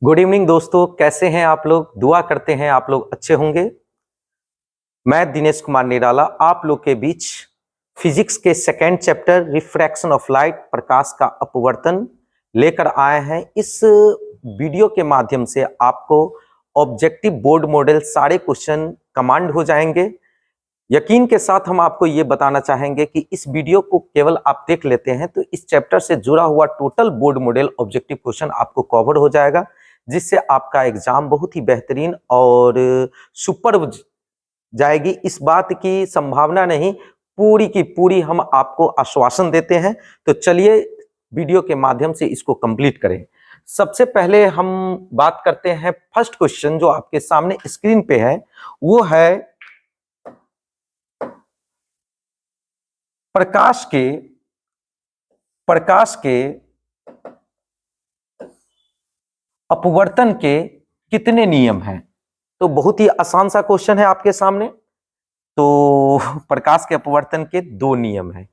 Good evening दोस्तों, कैसे हैं आप लोग। दुआ करते हैं आप लोग अच्छे होंगे। मैं दिनेश कुमार निराला आप लोग के बीच फिजिक्स के second chapter refraction of light, प्रकाश का अपवर्तन लेकर आए हैं। इस वीडियो के माध्यम से आपको ऑब्जेक्टिव बोर्ड मॉडल सारे क्वेश्चन कमांड हो जाएंगे। यकीन के साथ हम आपको ये बताना चाहेंगे कि इस वीडियो को केवल आप देख लेते हैं तो इस चैप्टर से जुड़ा हुआ total board model objective question आपको कवर हो जाएगा, जिससे आपका एग्जाम बहुत ही बेहतरीन और सुपर जाएगी। इस बात की संभावना नहीं, पूरी की पूरी हम आपको आश्वासन देते हैं। तो चलिए वीडियो के माध्यम से इसको कंप्लीट करें। सबसे पहले हम बात करते हैं फर्स्ट क्वेश्चन जो आपके सामने स्क्रीन पे है, वो है प्रकाश के अपवर्तन के कितने नियम हैं। तो बहुत ही आसान सा क्वेश्चन है आपके सामने। तो प्रकाश के अपवर्तन के दो नियम हैं,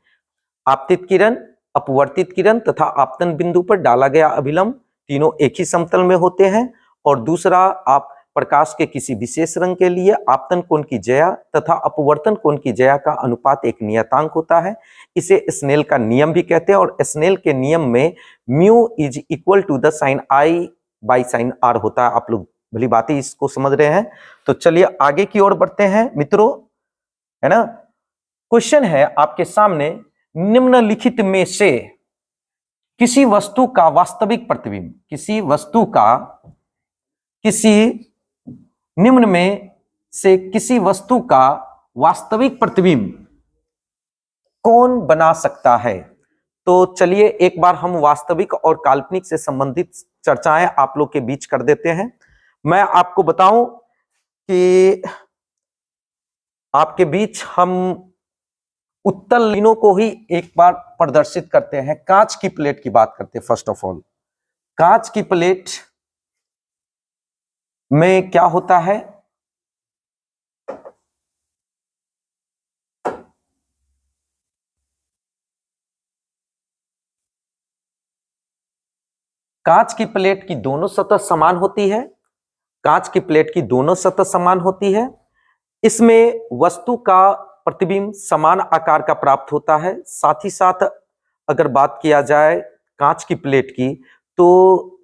आपतित किरण, अपवर्तित किरण तथा आपतन बिंदु पर डाला गया अभिलंब, तीनों एक ही समतल में होते हैं। और दूसरा, आप प्रकाश के किसी विशेष रंग के लिए आपतन कोण की ज्या तथा अपवर्तन कोण की ज्या का अनुपात एक नियतांक होता है। इसे स्नेल का नियम भी कहते हैं। और स्नेल के नियम में mu is equal to the sine I by sine are होता है। आप लोग भली बात ही इसको समझ रहे हैं। तो चलिए आगे की ओर बढ़ते हैं मित्रों, है ना। क्वेश्चन है आपके सामने, निम्नलिखित में से किसी वस्तु का वास्तविक प्रतिबिंब, निम्न में से किसी वस्तु का वास्तविक प्रतिबिंब कौन बना सकता है। तो चलिए एक बार हम वास्तविक और काल्पनिक से संबंधित चर्चाएं आप लोग के बीच कर देते हैं। मैं आपको बताऊं कि आपके बीच हम उत्तल लीनों को ही एक बार प्रदर्शित करते हैं। कांच की प्लेट की बात करते हैं। फर्स्ट ऑफ ऑल, कांच की प्लेट में क्या होता है, कांच की प्लेट की दोनों सतह समान होती है। कांच की प्लेट की दोनों सतह समान होती है। इसमें वस्तु का प्रतिबिंब समान आकार का प्राप्त होता है। साथ ही साथ अगर बात किया जाए कांच की प्लेट की, तो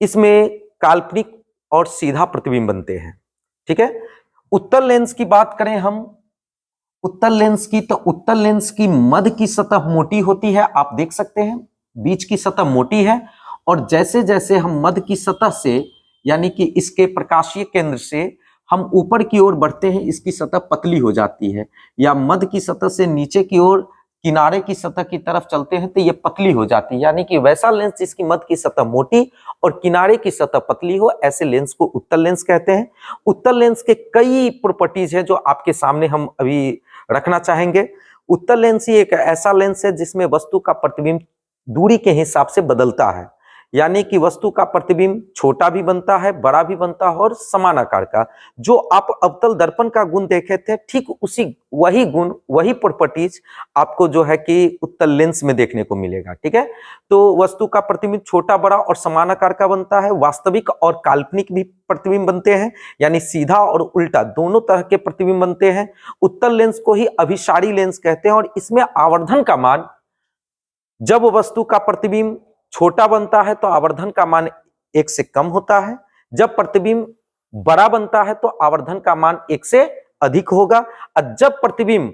इसमें काल्पनिक और सीधा प्रतिबिंब बनते हैं। ठीक है। उत्तल लेंस की बात करें हम, उत्तल लेंस की, तो उत्तल लेंस की मध्य की सतह मोटी होती है। आप देख सकते हैं बीच की सतह मोटी है। और जैसे जैसे हम मध्य की सतह से, यानी कि इसके प्रकाशीय केंद्र से हम ऊपर की ओर बढ़ते हैं, इसकी सतह पतली हो जाती है। या मध्य की सतह से नीचे की ओर किनारे की सतह की तरफ चलते हैं तो ये पतली हो जाती है। यानी कि वैसा लेंस जिसकी मध्य की सतह मोटी और किनारे की सतह पतली हो, ऐसे लेंस को उत्तल लेंस कहते हैं। उत्तल लेंस के कई प्रॉपर्टीज है जो आपके सामने हम अभी रखना चाहेंगे। उत्तल लेंस ही एक ऐसा लेंस है जिसमें वस्तु का प्रतिबिंब दूरी के हिसाब से बदलता है। यानी कि वस्तु का प्रतिबिंब छोटा भी बनता है, बड़ा भी बनता है और समान आकार का। जो आप अवतल दर्पण का गुण देखे थे, ठीक वही गुण, वही प्रॉपर्टीज आपको जो है कि उत्तल लेंस में देखने को मिलेगा। ठीक है। तो वस्तु का प्रतिबिंब छोटा, बड़ा और समान आकार का बनता है। वास्तविक और काल्पनिक भी प्रतिबिंब बनते हैं, यानी सीधा और उल्टा दोनों तरह के प्रतिबिंब बनते हैं। उत्तल लेंस को ही अभिसारी लेंस कहते हैं। और इसमें आवर्धन का मान, जब वस्तु का प्रतिबिंब छोटा बनता है तो आवर्धन का मान 1 से कम होता है। जब प्रतिबिंब बड़ा बनता है तो आवर्धन का मान 1 से अधिक होगा। और जब प्रतिबिंब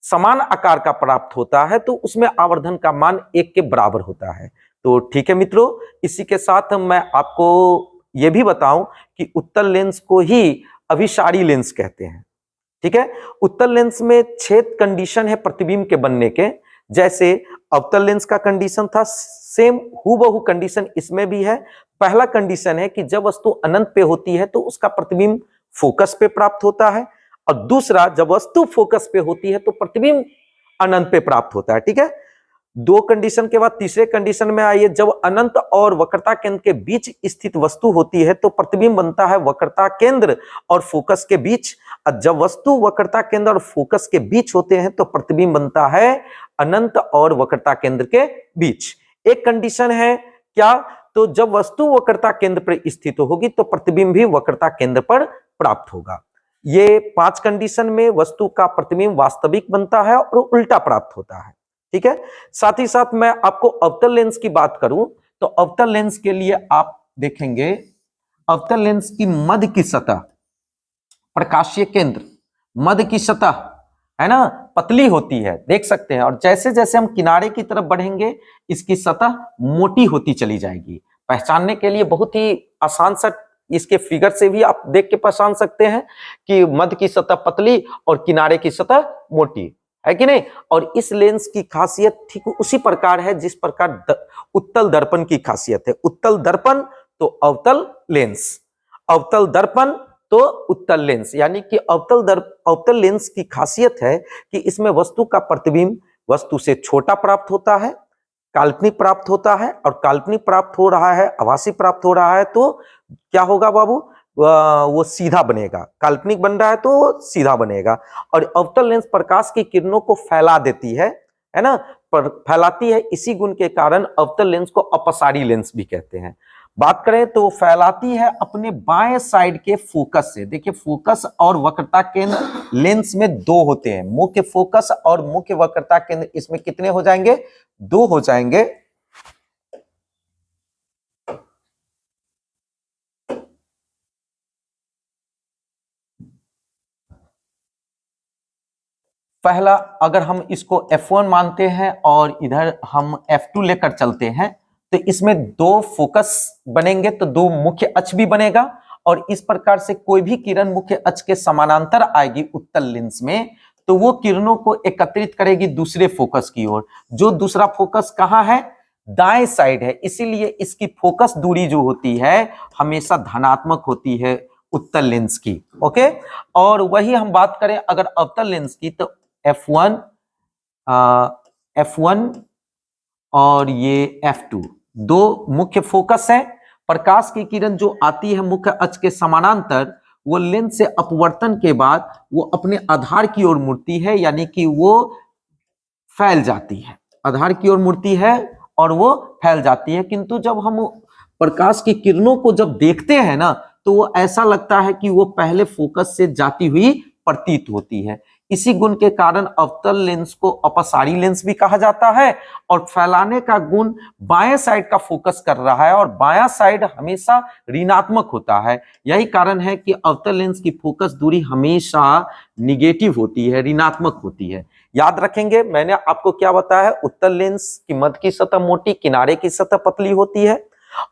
समान आकार का प्राप्त होता है तो उसमें आवर्धन का मान 1 के बराबर होता है। तो ठीक है मित्रों, इसी के साथ मैं आपको यह भी बताऊं कि उत्तल लेंस को ही अभिसारी लेंस कहते हैं। ठीक है। उत्तल लेंस में 6 कंडीशन है प्रतिबिंब के बनने के। जैसे अवतल लेंस का कंडीशन था, सेम हूबहू कंडीशन इसमें भी है। पहला कंडीशन है कि जब वस्तु अनंत पे होती है तो उसका प्रतिबिंब फोकस पे प्राप्त होता है। और दूसरा, जब वस्तु फोकस पे होती है तो प्रतिबिंब अनंत पे प्राप्त होता है। ठीक है। 2 कंडीशन के बाद तीसरे कंडीशन में आइए, जब अनंत और वक्रता केंद्र के बीच स्थित वस्तु होती है तो प्रतिबिंब बनता है वक्रता केंद्र और फोकस के बीच। और जब वस्तु वक्रता केंद्र और फोकस के बीच होते हैं तो प्रतिबिंब बनता है अनंत और वक्रता केंद्र के बीच। एक कंडीशन है क्या, तो जब वस्तु वक्रता केंद्र पर स्थित होगी तो प्रतिबिंब भी वक्रता केंद्र पर प्राप्त होगा। ये 5 कंडीशन में वस्तु का प्रतिबिंब वास्तविक बनता है और उल्टा प्राप्त होता है। ठीक है, साथ ही साथ मैं आपको अवतल लेंस की बात करूं तो अवतल लेंस के लिए आप देखेंगे अवतल लेंस की मध्य की सतह, प्रकाशीय केंद्र मध्य की सतह है ना, पतली होती है, देख सकते हैं। और जैसे जैसे हम किनारे की तरफ बढ़ेंगे इसकी सतह मोटी होती चली जाएगी। पहचानने के लिए बहुत ही आसान सा इसके फिगर से भी आप देख के पहचान सकते हैं कि मध्य की सतह पतली और किनारे की सतह मोटी है कि नहीं। और इस लेंस की खासियत ठीक उसी प्रकार है जिस प्रकार उत्तल दर्पण की खासियत है। उत्तल दर्पण तो अवतल लेंस, अवतल दर्पण तो उत्तल लेंस। यानी कि अवतल लेंस की खासियत है कि इसमें वस्तु का प्रतिबिंब वस्तु से छोटा प्राप्त होता है, काल्पनिक प्राप्त होता है। और काल्पनिक प्राप्त हो रहा है, आभासी प्राप्त हो रहा है तो क्या होगा बाबू, वो सीधा बनेगा। काल्पनिक बन रहा है तो सीधा बनेगा। और अवतल लेंस प्रकाश की किरणों को फैला देती है ना, फैलाती है। इसी गुण के कारण अवतल लेंस को अपसारी लेंस भी कहते हैं। बात करें तो फैलाती है अपने बाएं साइड के फोकस से। देखिए फोकस और वक्रता केंद्र लेंस में 2 होते हैं, मुख्य फोकस और मुख्य वक्रता केंद्र। इसमें कितने हो जाएंगे, 2 हो जाएंगे। पहला अगर हम इसको F1 मानते हैं और इधर हम F2 लेकर चलते हैं तो इसमें 2 फोकस बनेंगे तो 2 मुख्य अक्ष भी बनेगा। और इस प्रकार से कोई भी किरण मुख्य अक्ष के समानांतर आएगी उत्तल लेंस में तो वो किरणों को एकत्रित करेगी दूसरे फोकस की ओर। जो दूसरा फोकस कहाँ है, दाएं साइड है। इसीलिए इसकी फोकस दूरी जो होती है हमेशा धनात्मक होती है उत्तल लेंस की। ओके, और वही हम बात करें अगर अवतल लेंस की तो F1 और ये F2 2 मुख्य फोकस है। प्रकाश की किरण जो आती है मुख्य अक्ष के समानांतर वो लेंस से अपवर्तन के बाद वो अपने आधार की ओर मुड़ती है, यानी कि वो फैल जाती है, आधार की ओर मुड़ती है और वो फैल जाती है। किंतु जब हम प्रकाश की किरणों को जब देखते हैं ना तो वो ऐसा लगता है कि वो पहले फोकस से जाती हुई प्रतीत होती है। इसी गुण के कारण अवतल लेंस को अपसारी लेंस भी कहा जाता है। और फैलाने का गुण बाएं साइड का फोकस कर रहा है और बायां साइड हमेशा ऋणात्मक होता है। यही कारण है कि अवतल लेंस की फोकस दूरी हमेशा निगेटिव होती है, ऋणात्मक होती है। याद रखेंगे मैंने आपको क्या बताया है, उत्तल लेंस की मध्य की सतह मोटी, किनारे की सतह पतली होती है।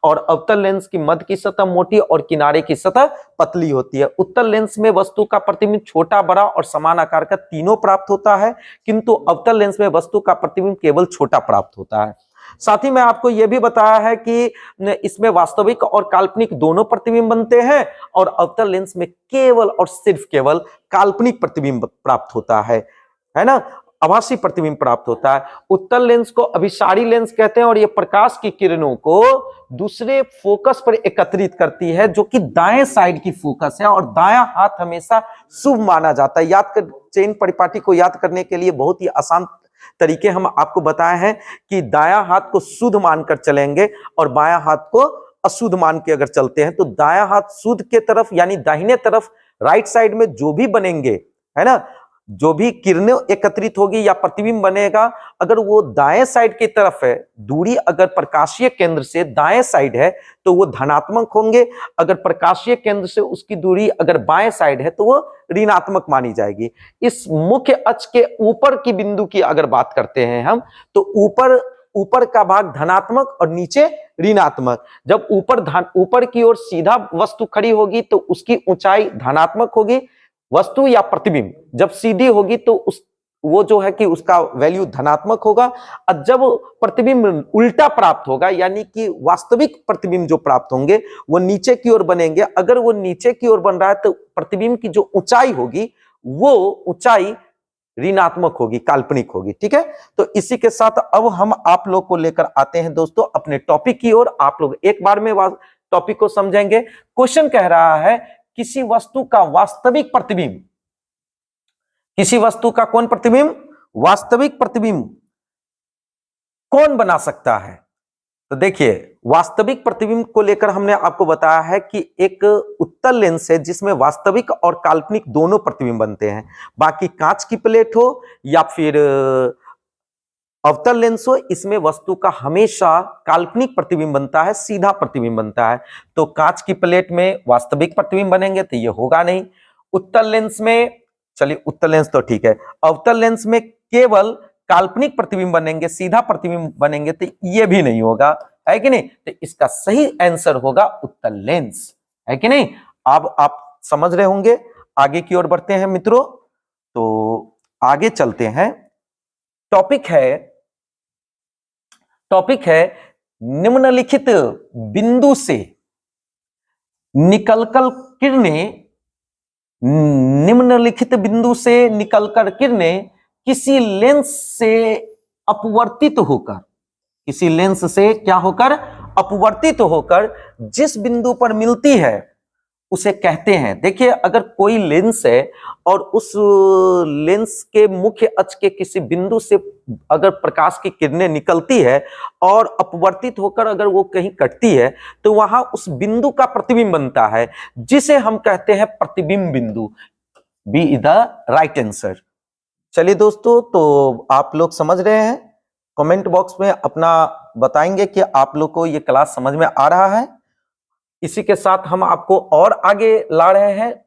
और अवतल लेंस की मध्य की सतह मोटी और किनारे की सतह पतली होती है। उत्तल लेंस में वस्तु का प्रतिबिंब छोटा, बड़ा और समान आकार का तीनों प्राप्त होता है, किंतु अवतल लेंस में वस्तु का प्रतिबिंब केवल छोटा प्राप्त होता है। साथ ही मैं आपको यह भी बताया है कि इसमें वास्तविक और काल्पनिक दोनों प्रतिबिंब बनते हैं और अवतल लेंस में केवल और सिर्फ केवल काल्पनिक प्रतिबिंब प्राप्त होता है ना, आभासी प्रतिबिंब प्राप्त होता है। उत्तल लेंस को अभिसारी लेंस कहते हैं और यह प्रकाश की किरणों को दूसरे फोकस पर एकत्रित करती है जो कि दाएं साइड की फोकस है। और दायां हाथ हमेशा शुभ माना जाता है। याद कर, चेन परिपाटी को याद करने के लिए बहुत ही आसान तरीके हम आपको बताए हैं कि दायां हाथ को शुद्ध मानकर चलेंगे और बायां हाथ को अशुद्ध मान के अगर चलते हैं तो दायां हाथ शुद्ध के तरफ यानी दाहिने तरफ राइट साइड में जो भी बनेंगे है ना, जो भी किरणें एकत्रित होगी या प्रतिबिंब बनेगा, अगर वो दाएं साइड की तरफ है, दूरी अगर प्रकाशीय केंद्र से दाएं साइड है तो वो धनात्मक होंगे। अगर प्रकाशीय केंद्र से उसकी दूरी अगर बाएं साइड है तो वो ऋणात्मक मानी जाएगी। इस मुख्य अक्ष के ऊपर की बिंदु की अगर बात करते हैं हम तो ऊपर का भाग धनात्मक और नीचे ऋणात्मक। जब ऊपर की ओर सीधा वस्तु खड़ी होगी तो उसकी ऊंचाई धनात्मक होगी वस्तु या प्रतिबिंब। जब सीधी होगी तो वो जो है कि उसका वैल्यू धनात्मक होगा। और जब प्रतिबिंब उल्टा प्राप्त होगा यानी कि वास्तविक प्रतिबिंब जो प्राप्त होंगे वो नीचे की ओर बनेंगे। अगर वो नीचे की ओर बन रहा है तो प्रतिबिंब की जो ऊंचाई होगी वो ऊंचाई ऋणात्मक होगी, काल्पनिक होगी। ठीक है, तो इसी के साथ अब हम आप लोग को लेकर आते हैं दोस्तों अपने टॉपिक की ओर। आप लोग एक बार में टॉपिक को समझेंगे। क्वेश्चन कह रहा है किसी वस्तु का वास्तविक प्रतिबिंब, किसी वस्तु का कौन प्रतिबिंब, वास्तविक प्रतिबिंब कौन बना सकता है। तो देखिए, वास्तविक प्रतिबिंब को लेकर हमने आपको बताया है कि एक उत्तल लेंस है जिसमें वास्तविक और काल्पनिक दोनों प्रतिबिंब बनते हैं। बाकी कांच की प्लेट हो या फिर अवतल लेंस हो, इसमें वस्तु का हमेशा काल्पनिक प्रतिबिंब बनता है, सीधा प्रतिबिंब बनता है। तो कांच की प्लेट में वास्तविक प्रतिबिंब बनेंगे तो ये होगा नहीं। उत्तल लेंस में, चलिए उत्तल लेंस तो ठीक है, अवतल लेंस में केवल काल्पनिक प्रतिबिंब बनेंगे, सीधा प्रतिबिंब बनेंगे तो ये भी नहीं होगा, है कि नहीं। तो इसका सही आंसर होगा उत्तल लेंस, है कि नहीं। अब आप समझ रहे होंगे। आगे की ओर बढ़ते हैं मित्रों, तो आगे चलते हैं। टॉपिक है निम्नलिखित बिंदु से निकलकर किरणें किसी लेंस से अपवर्तित होकर जिस बिंदु पर मिलती है उसे कहते हैं। देखिए, अगर कोई लेंस है और उस लेंस के मुख्य अक्ष के किसी बिंदु से अगर प्रकाश की किरणें निकलती है और अपवर्तित होकर अगर वो कहीं कटती है तो वहां उस बिंदु का प्रतिबिंब बनता है, जिसे हम कहते हैं प्रतिबिंब बिंदु। B is the right answer. चलिए दोस्तों, तो आप लोग समझ रहे हैं, कमेंट बॉक्स में अपना बताएंगे कि आप लोग को ये क्लास समझ में आ रहा है। इसी के साथ हम आपको और आगे ला रहे हैं।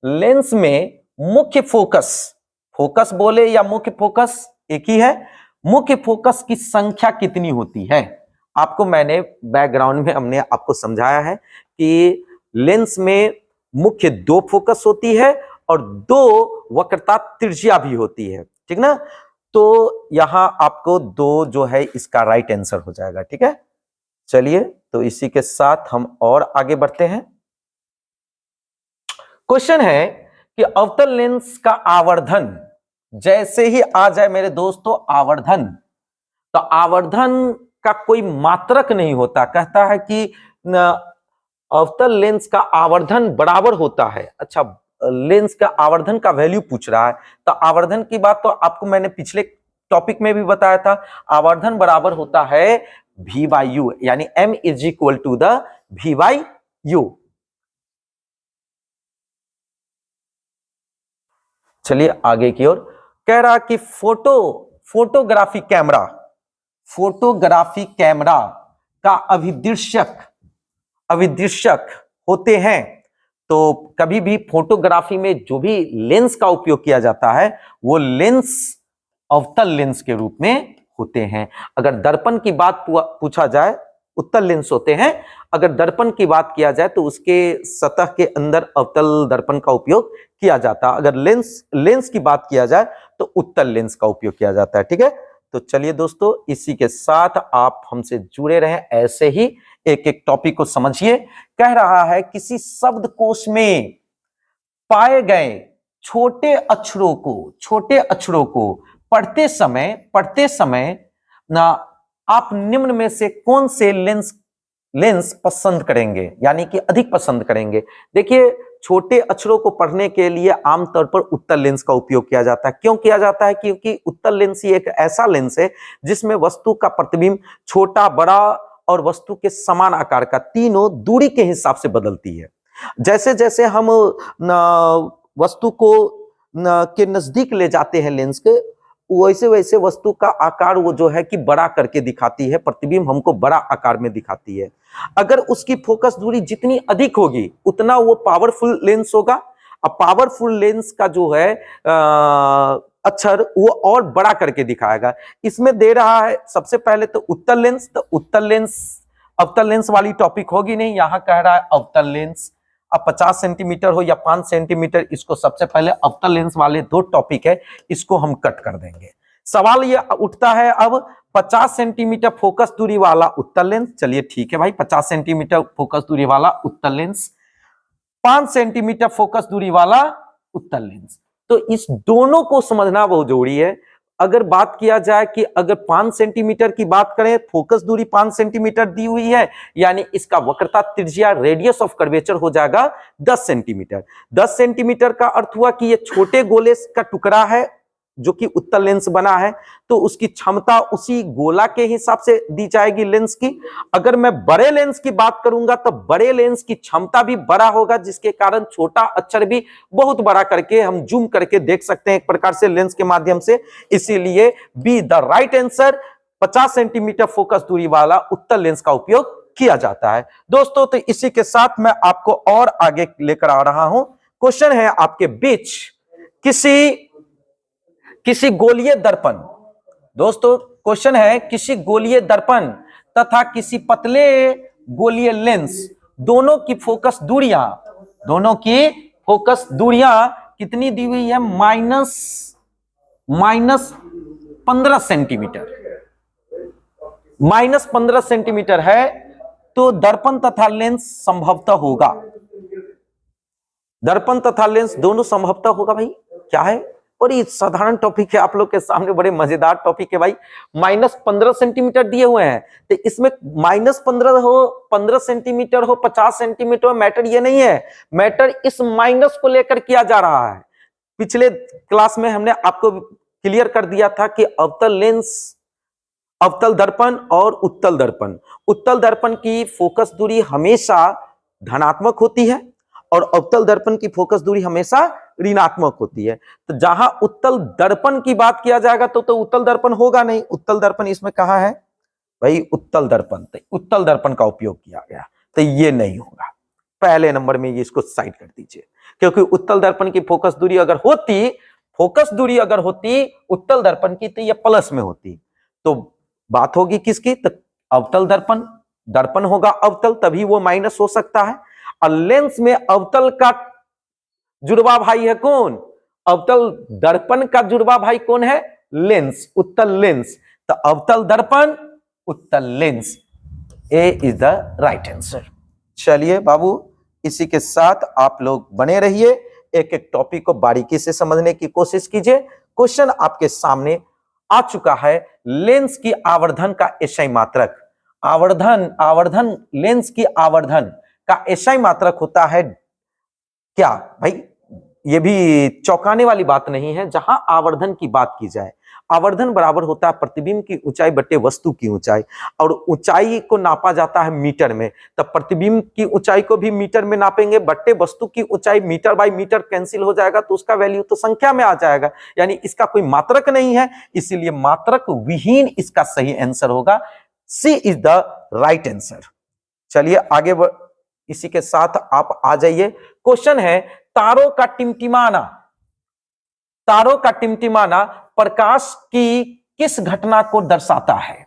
लेंस में मुख्य फोकस बोले या मुख्य फोकस एक ही है, मुख्य फोकस की संख्या कितनी होती है। आपको मैंने बैकग्राउंड में हमने आपको समझाया है कि लेंस में मुख्य 2 फोकस होती है और 2 वक्रता त्रिज्या भी होती है, ठीक ना। तो यहां आपको 2 जो है इसका राइट आंसर हो जाएगा, ठीक है। चलिए, तो इसी के साथ हम और आगे बढ़ते हैं। क्वेश्चन है कि अवतल लेंस का आवर्धन, जैसे ही आ जाए मेरे दोस्तों आवर्धन, तो आवर्धन का कोई मात्रक नहीं होता। कहता है कि अवतल लेंस का आवर्धन बराबर होता है। अच्छा, लेंस का आवर्धन का वैल्यू पूछ रहा है, तो आवर्धन की बात तो आपको मैंने पिछले टॉपिक में भी बताया था। आवर्धन बराबर होता है V by U, यानी M is equal to the V by U। चलिए आगे की ओर। कह रहा कि फोटोग्राफी कैमरा का अभिदृश्यक होते हैं। तो कभी भी फोटोग्राफी में जो भी लेंस का उपयोग किया जाता है वो लेंस अवतल लेंस के रूप में होते हैं। अगर दर्पण की बात पूछा जाए, उत्तल लेंस होते हैं। अगर दर्पण की बात किया जाए तो उसके सतह के अंदर अवतल दर्पण का उपयोग किया जाता है। अगर लेंस की बात किया जाए तो उत्तल लेंस का उपयोग किया जाता है, ठीक है। तो चलिए दोस्तों, इसी के साथ आप हमसे जुड़े रहें, ऐसे ही एक एक टॉपिक को समझिए। कह रहा है किसी शब्दकोश में पाए गए छोटे अक्षरों को पढ़ते समय ना आप निम्न में से कौन से लेंस पसंद करेंगे, यानी कि अधिक पसंद करेंगे। देखिए, छोटे अक्षरों को पढ़ने के लिए आमतौर पर उत्तल लेंस का उपयोग किया जाता है। क्यों किया जाता है? क्योंकि उत्तल लेंस ही एक ऐसा लेंस है जिसमें वस्तु का प्रतिबिंब छोटा, बड़ा और वस्तु के समान आकार का तीनों दूरी के हिसाब से बदलती है। जैसे जैसे हम वस्तु को के नजदीक ले जाते हैं लेंस के, वैसे वैसे वस्तु का आकार वो जो है कि बड़ा करके दिखाती है, प्रतिबिंब हमको बड़ा आकार में दिखाती है। अगर उसकी फोकस दूरी जितनी अधिक होगी उतना वो पावरफुल लेंस होगा। अब पावरफुल लेंस का जो है अक्षर वो और बड़ा करके दिखाएगा। इसमें दे रहा है सबसे पहले तो उत्तल लेंस, तो उत्तल लेंस अवतल लेंस वाली टॉपिक होगी नहीं, यहां कह रहा है अवतल लेंस। अब 50 सेंटीमीटर हो या 5 सेंटीमीटर, इसको सबसे पहले अवतल लेंस वाले 2 टॉपिक है, इसको हम कट कर देंगे। सवाल ये उठता है अब 50 सेंटीमीटर फोकस दूरी वाला उत्तल लेंस, चलिए ठीक है भाई, 50 सेंटीमीटर फोकस दूरी वाला उत्तल लेंस, 5 सेंटीमीटर फोकस दूरी वाला उत्तल लेंस। तो इस दोनों को समझना बहुत जरूरी है। अगर बात किया जाए कि अगर 5 सेंटीमीटर की बात करें, फोकस दूरी 5 सेंटीमीटर दी हुई है, यानी इसका वक्रता त्रिज्या रेडियस ऑफ कर्वेचर हो जाएगा 10 सेंटीमीटर। 10 सेंटीमीटर का अर्थ हुआ कि ये छोटे गोले का टुकड़ा है, जो कि उत्तल लेंस बना है तो उसकी क्षमता उसी गोला के हिसाब से दी जाएगी लेंस की। अगर मैं बड़े लेंस की बात करूंगा तो बड़े लेंस की क्षमता भी बड़ा होगा, जिसके कारण छोटा अक्षर भी बहुत बड़ा करके हम जूम करके देख सकते हैं एक प्रकार से लेंस के माध्यम से। इसीलिए be the right answer, 50 centimetre focus दूरी वाला उत्तल लेंस का उपयोग किया जाता है। दोस्तों तो इसी के साथ मैं आपको और आगे लेकर आ रहा हूं। क्वेश्चन है आपके बीच, किसी गोलीय दर्पण, दोस्तों क्वेश्चन है किसी गोलीय दर्पण तथा किसी पतले गोलीय लेंस दोनों की फोकस दूरियां कितनी दी हुई है? माइनस 15 सेंटीमीटर, -15 सेंटीमीटर है। तो दर्पण तथा लेंस संभवतः होगा, दर्पण तथा लेंस दोनों संभवतः होगा। भाई क्या है? बड़ी साधारण टॉपिक है आप लोग के सामने, बड़े मजेदार टॉपिक है भाई। -15 सेंटीमीटर दिए हुए हैं तो इसमें -15 हो, 15 सेंटीमीटर हो, 50 सेंटीमीटर हो, मैटर ये नहीं है। मैटर इस माइनस को लेकर किया जा रहा है। पिछले क्लास में हमने आपको क्लियर कर दिया था कि अवतल लेंस, अवतल दर्पण और उत्तल दर्पण, उत्तल दर्पण की फोकस दूरी हमेशा धनात्मक होती है और अवतल दर्पण की फोकस दूरी हमेशा ऋणात्मक होती है। तो जहां उत्तल दर्पण की बात किया जाएगा तो उत्तल दर्पण होगा नहीं। उत्तल दर्पण इसमें कहां है भाई? उत्तल दर्पण, तो उत्तल दर्पण का उपयोग किया गया तो ये नहीं होगा। पहले नंबर में ये इसको साइड कर दीजिए, क्योंकि उत्तल दर्पण की फोकस दूरी अगर होती उत्तल दर्पण की तो ये प्लस में होती। तो बात होगी किसकी? तो अवतल दर्पण होगा अवतल, तभी वो माइनस हो सकता है। और लेंस में अवतल का जुड़वा भाई है कौन? अवतल दर्पण का जुड़वा भाई कौन है? लेंस, उत्तल लेंस। तो अवतल दर्पण, उत्तल lens, A is the right answer. चलिए बाबू, इसी के साथ आप लोग बने रहिए, एक एक टॉपिक को बारीकी से समझने की कोशिश कीजिए। क्वेश्चन आपके सामने आ चुका है, लेंस की आवर्धन का एसआई मात्रक। आवर्धन लेंस की आवर्धन का एसआई मात्रक होता है क्या भाई? ये भी चौंकाने वाली बात नहीं है। जहां आवर्धन की बात की जाए, आवर्धन बराबर होता है प्रतिबिंब की ऊंचाई बटे वस्तु की ऊंचाई, और ऊंचाई को नापा जाता है मीटर में। तब प्रतिबिंब की ऊंचाई को भी मीटर में नापेंगे, बट्टे वस्तु की ऊंचाई, मीटर बाय मीटर कैंसिल हो जाएगा तो उसका वैल्यू तो संख्या में आ जाएगा, यानी इसका कोई मात्रक नहीं है। इसीलिए मात्रक विहीन इसका सही आंसर होगा। सी इज द राइट आंसर। चलिए आगे इसी के साथ आप आ जाइए। क्वेश्चन है, तारों का टिमटिमाना प्रकाश की किस घटना को दर्शाता है?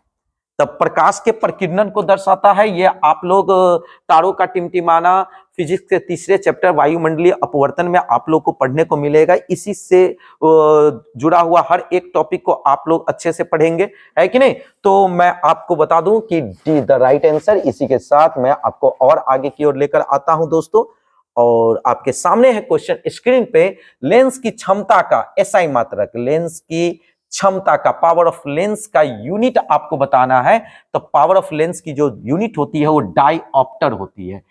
तब प्रकाश के प्रकीर्णन को दर्शाता है। ये आप लोग तारों का टिमटिमाना फिजिक्स के तीसरे चैप्टर वायुमंडलीय अपवर्तन में आप लोग को पढ़ने को मिलेगा। इसी से जुड़ा हुआ हर एक टॉपिक को आप लोग अच्छे से पढ़ेंगे, है कि नहीं? तो मैं आपको बता दूं कि डी द राइट आंसर। इसी के साथ मैं आपको और आगे की ओर लेकर आता हूं दोस्तों, और आपके सामने है क्वेश्चन स्क्रीन पे। लेंस की क्षमता का एसआई मात्रक, लेंस की क्षमता का, पावर ऑफ लेंस का यूनिट आपको बताना है। तो पावर ऑफ लेंस की जो यूनिट होती है वो डायऑप्टर होती है।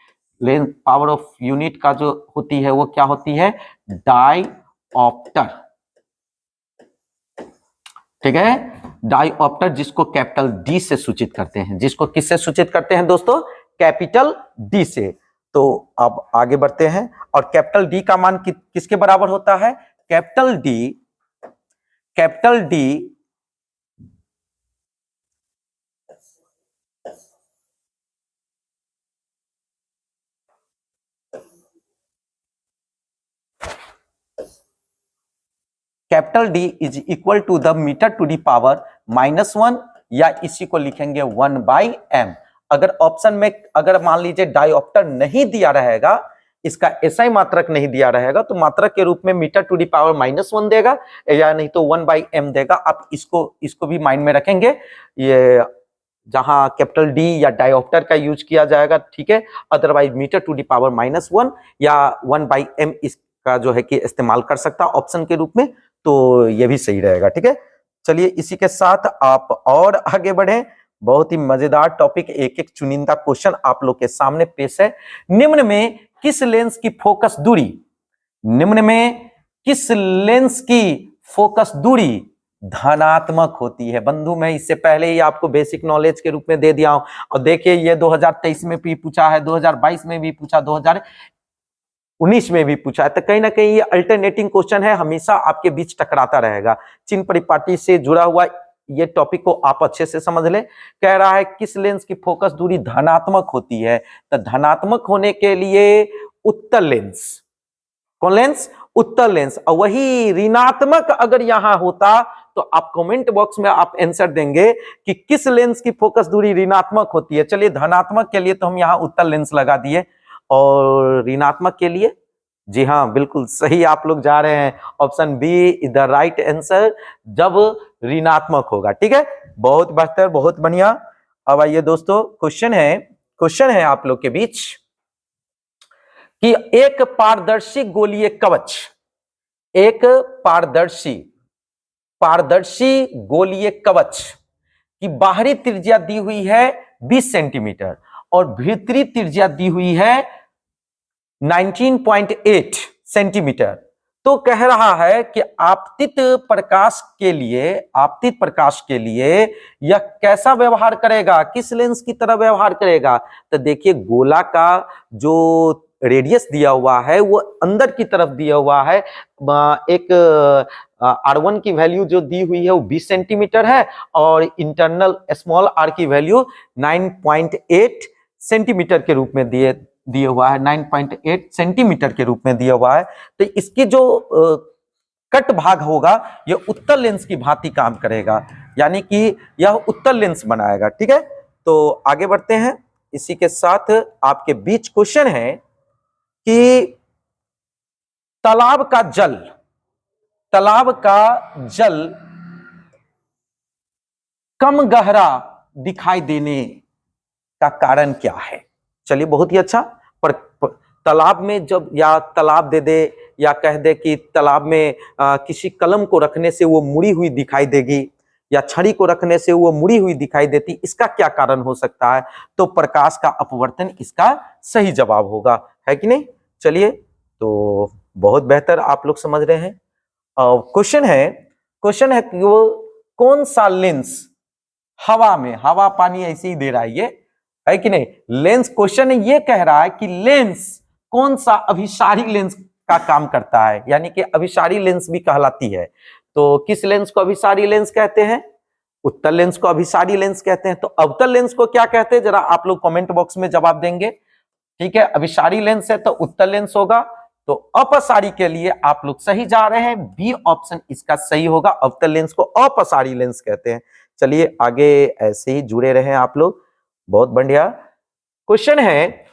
लेंस पावर ऑफ यूनिट का जो होती है वो क्या होती है? डायऑप्टर। ठीक है, डायऑप्टर, जिसको कैपिटल डी से सूचित करते हैं। जिसको किससे सूचित करते हैं दोस्तों? कैपिटल डी से। तो अब आगे बढ़ते हैं, और कैपिटल डी का मान किसके बराबर होता है? Capital D capital D is equal to the metre to the power -1, या इसी को लिखेंगे 1/m। अगर ऑप्शन में अगर मान लीजिए डायऑप्टर नहीं दिया रहेगा, इसका एसआई मात्रक नहीं दिया रहेगा, तो मात्रक के रूप में मीटर टू दी पावर -1 देगा, या नहीं तो 1/m देगा। आप इसको भी माइंड में रखेंगे, ये जहां कैपिटल डी या डायऑप्टर का यूज किया जाएगा, ठीक है। Otherwise metre to the power -1 या 1/m इसका जो है कि इस्तेमाल कर सकता ऑप्शन के रूप में, तो ये भी सही रहेगा, ठीक है। चलिए इसी के साथ आप और आगे बढ़े। बहुत ही मजेदार टॉपिक, एक एक चुनिंदा क्वेश्चन आप लोग के सामने पेश है। निम्न में किस लेंस की फोकस दूरी फोकस दूरी धनात्मक होती है। बंधु मैं इससे पहले ही आपको बेसिक नॉलेज के रूप में दे दिया हूं। और देखिए ये 2023 में भी पूछा है, 2022 में भी पूछा, 2019 में भी पूछा है। तो कहीं ना कहीं ये अल्टरनेटिंग क्वेश्चन है, हमेशा आपके बीच टकराता रहेगा। चिन्ह परिपाटी से जुड़ा हुआ ये टॉपिक को आप अच्छे से समझ लें। कह रहा है किस लेंस की फोकस दूरी धनात्मक होती है, तो धनात्मक होने के लिए उत्तल लेंस, कौन लेंस, उत्तल लेंस। और वही ऋणात्मक अगर यहां होता तो आप कमेंट बॉक्स में आप आंसर देंगे कि किस लेंस की फोकस दूरी ऋणात्मक होती है। चलिए धनात्मक के लिए तो हम यहां उत्तल लेंस लगा दिए, और ऋणात्मक के लिए जी हाँ बिल्कुल सही आप लोग जा रहे हैं, option B is the right answer, जब ऋणात्मक होगा। ठीक है, बहुत बेहतर, बहुत बढ़िया। अब आइए दोस्तों, क्वेश्चन है आप लोग के बीच कि एक पारदर्शी गोलीय कवच, एक पारदर्शी गोलीय कवच की बाहरी त्रिज्या दी हुई है 20 सेंटीमीटर और भीतरी त्रिज्या दी हुई है 19.8 सेंटीमीटर। तो कह रहा है कि आपतित प्रकाश के लिए यह कैसा व्यवहार करेगा, किस लेंस की तरह व्यवहार करेगा। तो देखिए गोला का जो रेडियस दिया हुआ है वो अंदर की तरफ दिया हुआ है। एक R1 की वैल्यू जो दी हुई है वो 20 सेंटीमीटर है और इंटरनल स्मॉल r की वैल्यू 9.8 सेंटीमीटर के रूप में दिया हुआ है, 9.8 सेंटीमीटर के रूप में दिया हुआ है। तो इसकी जो कट भाग होगा ये उत्तल लेंस की भांति काम करेगा, यानी कि यह उत्तल लेंस बनाएगा। ठीक है, तो आगे बढ़ते हैं। इसी के साथ आपके बीच क्वेश्चन है कि तालाब का जल कम गहरा दिखाई देने का कारण क्या है। चलिए बहुत ही अच्छा। पर तालाब में जब या तालाब दे दे या कह दे कि तालाब में किसी कलम को रखने से वो मुड़ी हुई दिखाई देगी या छड़ी को रखने से वो मुड़ी हुई दिखाई देती, इसका क्या कारण हो सकता है। तो प्रकाश का अपवर्तन इसका सही जवाब होगा, है कि नहीं। चलिए, तो बहुत बेहतर आप लोग समझ रहे हैं। क्वेश्चन है कि वो कौन सा लेंस हवा में, हवा पानी ऐसे ही दे रहा है ये, है कि नहीं। लेंस क्वेश्चन ये कह रहा है कि लेंस कौन सा अभिसारी लेंस का काम करता है, यानी कि अभिसारी लेंस भी कहलाती है। तो किस लेंस को अभिसारी लेंस कहते हैं, उत्तल लेंस को अभिसारी लेंस कहते हैं। तो अवतल लेंस को क्या कहते हैं, जरा आप लोग कमेंट बॉक्स में जवाब देंगे। ठीक है, अभिसारी लेंस है तो उत्तल लेंस होगा। तो अपसारी के लिए आप लोग सही जा रहे हैं, बी ऑप्शन इसका सही होगा, अवतल लेंस को अपसारी लेंस कहते हैं। चलिए आगे ऐसे ही जुड़े रहे आप लोग, बहुत बढ़िया। क्वेश्चन है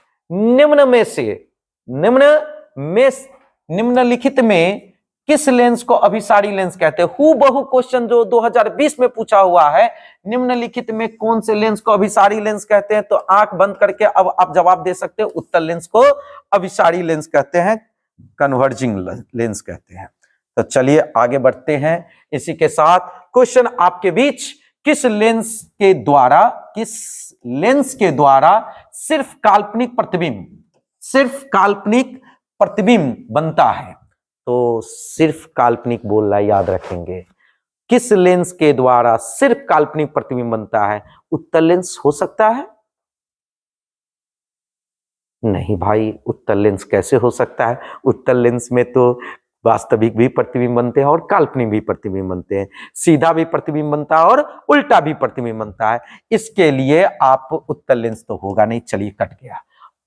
निम्नलिखित में किस लेंस को अभिसारी लेंस कहते हैं। हूबहू क्वेश्चन जो 2020 में पूछा हुआ है, निम्नलिखित में कौन से लेंस को अभिसारी लेंस कहते हैं। तो आंख बंद करके अब आप जवाब दे सकते हो, उत्तल लेंस को अभिसारी लेंस कहते हैं, कन्वर्जिंग लेंस कहते हैं। तो चलिए आगे बढ़ते हैं। इसी के साथ क्वेश्चन आपके बीच, किस लेंस के द्वारा सिर्फ काल्पनिक प्रतिबिंब बनता है। तो सिर्फ काल्पनिक बोल रहा है, याद रखेंगे। किस लेंस के द्वारा सिर्फ काल्पनिक प्रतिबिंब बनता है। उत्तल लेंस हो सकता है, नहीं भाई, उत्तल लेंस कैसे हो सकता है। उत्तल लेंस में तो वास्तविक भी प्रतिबिंब बनते हैं और काल्पनिक भी प्रतिबिंब बनते हैं, सीधा भी प्रतिबिंब बनता है और उल्टा भी प्रतिबिंब बनता है। इसके लिए आप उत्तल लेंस तो होगा नहीं, चलिए कट गया।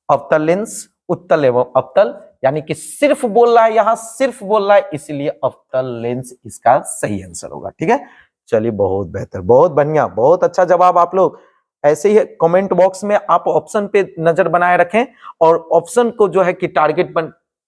अवतल लेंस, उत्तल एवं अवतल, यानी कि सिर्फ बोल रहा है, यहां सिर्फ बोल रहा है, इसलिए अवतल लेंस इसका सही आंसर होगा। ठीक है, चलिए बहुत बेहतर, बहुत बढ़िया, बहुत अच्छा जवाब आप लोग। ऐसे ही कमेंट बॉक्स में आप ऑप्शन पे नजर बनाए रखें और ऑप्शन को जो है कि टारगेट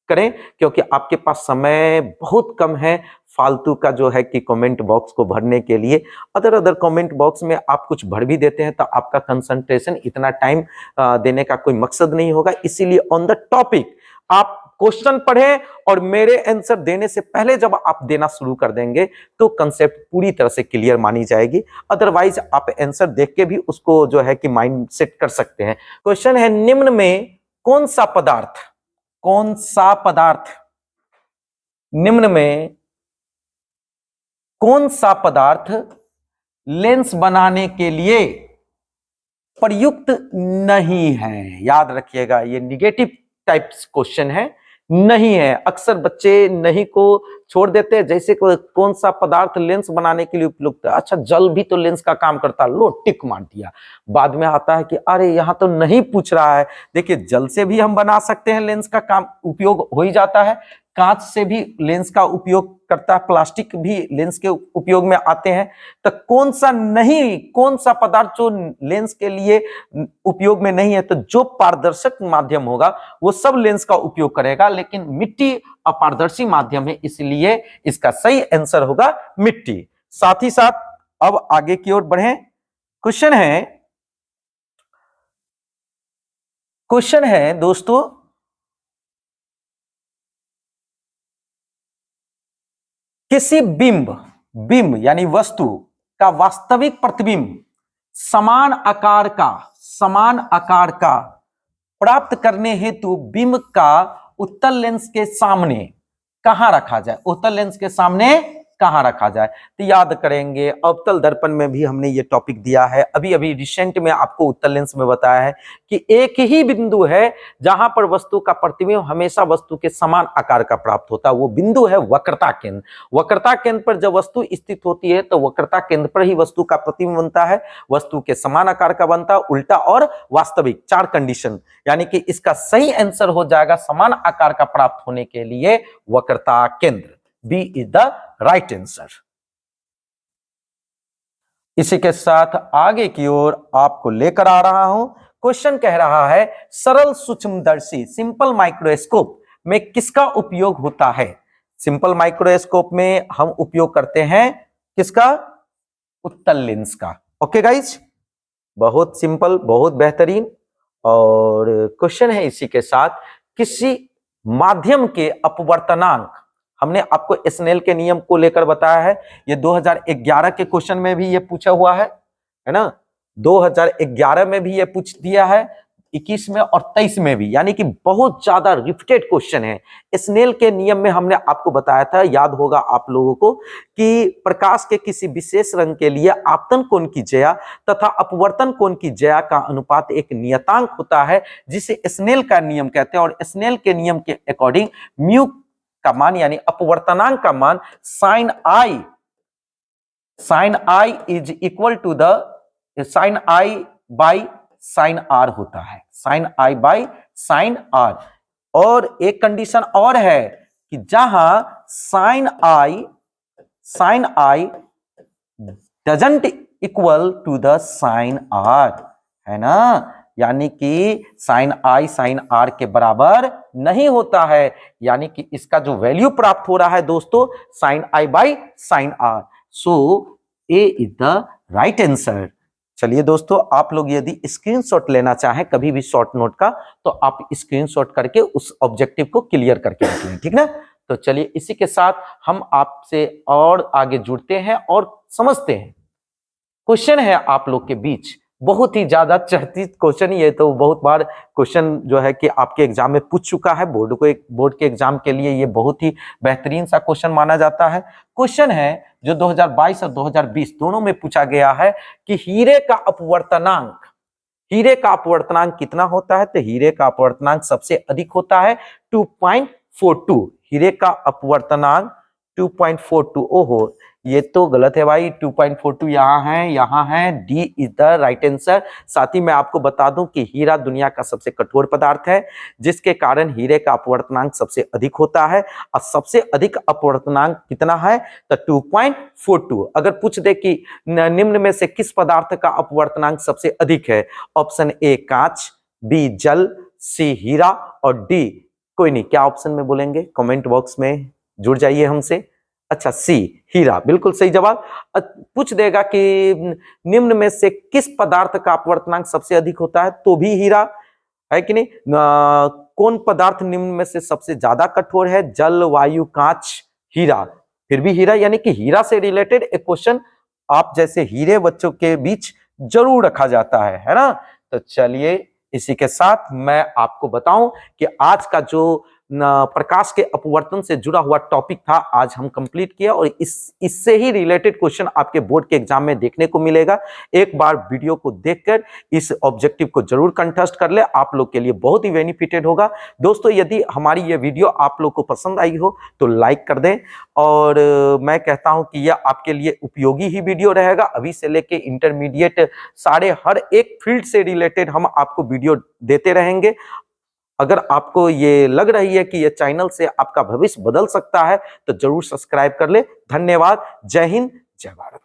करें, क्योंकि आपके पास समय बहुत कम है फालतू का जो है कि कमेंट बॉक्स को भरने के लिए। अदर कमेंट बॉक्स में आप कुछ भर भी देते हैं तो आपका कंसंट्रेशन, इतना टाइम देने का कोई मकसद नहीं होगा। इसीलिए ऑन द टॉपिक आप क्वेश्चन पढ़ें और मेरे आंसर देने से पहले जब आप देना शुरू कर देंगे तो कंसेप्ट पूरी तरह से क्लियर मानी जाएगी। अदरवाइज आप आंसर देख के भी उसको जो है कि माइंड सेट कर सकते हैं। क्वेश्चन है, निम्न में कौन सा पदार्थ निम्न में कौन सा पदार्थ लेंस बनाने के लिए प्रयुक्त नहीं है? याद रखिएगा, ये निगेटिव टाइप्स क्वेश्चन है, नहीं है। अक्सर बच्चे नहीं को छोड़ देते हैं, जैसे कौन सा पदार्थ लेंस बनाने के लिए उपयुक्त है। अच्छा, जल भी तो लेंस का काम करता है, लो टिक मार दिया। बाद में आता है कि अरे यहां तो नहीं पूछ रहा है। देखिए, जल से भी हम बना सकते हैं, लेंस का काम उपयोग हो ही जाता है। कांच से भी लेंस का उपयोग करता है, प्लास्टिक भी लेंस के उपयोग में आते हैं। तो कौन सा नहीं, कौन सा पदार्थ जो लेंस के लिए उपयोग में नहीं है? तो जो पारदर्शक माध्यम होगा वो सब लेंस का उपयोग करेगा, लेकिन मिट्टी अपारदर्शी माध्यम है, इसलिए इसका सही आंसर होगा मिट्टी। साथ ही साथ अब आगे की ओर बढ़ें। क्वेश्चन है दोस्तों, किसी बिंब यानी वस्तु का वास्तविक प्रतिबिंब समान आकार का प्राप्त करने हेतु बिंब का उत्तल लेंस के सामने कहां रखा जाए? उत्तल लेंस के सामने कहां रखा जाए? तो याद करेंगे, अवतल दर्पण में भी हमने ये टॉपिक दिया है। अभी अभी रिसेंट में आपको उत्तल लेंस में बताया है कि एक ही बिंदु है जहां पर वस्तु का प्रतिबिंब हमेशा वस्तु के समान आकार का प्राप्त होता है। वो बिंदु है वक्रता केंद्र। वक्रता केंद्र पर जब वस्तु स्थित होती है तो वक्रता केंद्र पर ही वस्तु का प्रतिबिंब बनता है, वस्तु के समान आकार का बनता है, उल्टा और वास्तविक, 4 कंडीशन। यानी कि इसका सही आंसर हो जाएगा समान आकार का प्राप्त होने के लिए वक्रता केंद्र। B is the right answer. इसी के साथ आगे की ओर आपको लेकर आ रहा हूं। क्वेश्चन कह रहा है, सरल सूक्ष्मदर्शी सिंपल माइक्रोस्कोप में किसका उपयोग होता है? सिंपल माइक्रोस्कोप में हम उपयोग करते हैं किसका? उत्तल लेंस का। ओके गाइज, बहुत सिंपल, बहुत बेहतरीन। और क्वेश्चन है इसी के साथ, किसी माध्यम के अपवर्तनांक, हमने आपको स्नेल के नियम को लेकर बताया है। ये 2011 के क्वेश्चन में भी ये पूछा हुआ है ना? 2011 में भी ये पूछ दिया है, 21 में और 23 में भी, यानी कि बहुत ज्यादा रिपीटेड क्वेश्चन है। स्नेल के नियम में हमने आपको बताया था, याद होगा आप लोगों को, कि प्रकाश के किसी विशेष रंग के लिए आपतन कोण की ज्या तथा अपवर्तन कोण की ज्या का अनुपात एक नियतांक होता है, जिसे स्नेल का नियम कहते हैं। और स्नेल के नियम के अकॉर्डिंग म्यू का मान यानी अपवर्तनांक का मान sine i is equal to the sine I by sine are होता है, sine I by sine r. और एक कंडीशन और है कि जहां sine i doesn't equal to the sine r, है ना? यानी कि साइन आई साइन आर के बराबर नहीं होता है, यानी कि इसका जो वैल्यू प्राप्त हो रहा है दोस्तों, sine I by sine r. So A is the right answer. चलिए दोस्तों, आप लोग यदि स्क्रीनशॉट लेना चाहें कभी भी शॉर्ट नोट का, तो आप स्क्रीनशॉट करके उस ऑब्जेक्टिव को क्लियर करके रख लें, ठीक ना? तो चलिए इसी के साथ हम आपसे और आगे जुड़ते हैं और समझते हैं। क्वेश्चन है आप लोग के बीच, बहुत ही ज्यादा चर्चित क्वेश्चन, ये तो बहुत बार क्वेश्चन जो है कि आपके एग्जाम में पूछ चुका है, बोर्ड के एग्जाम के लिए ये बहुत ही बेहतरीन सा क्वेश्चन माना जाता है। क्वेश्चन है जो 2022 और 2020 दोनों में पूछा गया है कि हीरे का अपवर्तनांक कितना होता है? तो हीरे का अपवर्तनांक सबसे अधिक होता है 2.42। हीरे का अपवर्तनांक 2.42। ओहो, ये तो गलत है भाई, 2.42 यहाँ है। D is the right answer. साथ ही मैं आपको बता दूं कि हीरा दुनिया का सबसे कठोर पदार्थ है, जिसके कारण हीरे का अपवर्तनांक सबसे अधिक होता है। और सबसे अधिक अपवर्तनांक कितना है? तो 2.42। अगर पूछ दे कि निम्न में से किस पदार्थ का अपवर्तनांक सबसे अधिक है? ऑप्शन ए कांच, बी जल, सी हीरा और डी कोई नहीं। क्या ऑप्शन में बोलेंगे? कमेंट बॉक्स में जुड़ जाइए हमसे। अच्छा, सी हीरा बिल्कुल सही जवाब। पूछ देगा कि निम्न में से किस पदार्थ का अपवर्तनांक सबसे अधिक होता है? तो भी हीरा है कि नहीं? कौन पदार्थ निम्न में से सबसे ज्यादा कठोर है? जल, वायु, कांच, हीरा। फिर भी हीरा, यानी कि हीरा से रिलेटेड एक क्वेश्चन आप जैसे हीरे बच्चों के बीच जरूर रखा जाता है ना? तो चलिए इसी के साथ मैं आपको बताऊं कि आज का जो प्रकाश के अपवर्तन से जुड़ा हुआ टॉपिक था, आज हम कंप्लीट किया और इससे ही रिलेटेड क्वेश्चन आपके बोर्ड के एग्जाम में देखने को मिलेगा। एक बार वीडियो को देखकर इस ऑब्जेक्टिव को जरूर कंठस्थ कर ले, आप लोग के लिए बहुत ही बेनिफिटेड होगा। दोस्तों, यदि हमारी ये वीडियो आप लोग को पसंद आई हो तो लाइक कर दें और मैं कहता हूं कि यह आपके लिए उपयोगी ही वीडियो रहेगा। अभी से लेके इंटरमीडिएट सारे हर एक फील्ड से रिलेटेड हम आपको वीडियो देते रहेंगे। अगर आपको ये लग रही है कि ये चैनल से आपका भविष्य बदल सकता है तो जरूर सब्सक्राइब कर ले। धन्यवाद। जय हिंद, जय भारत।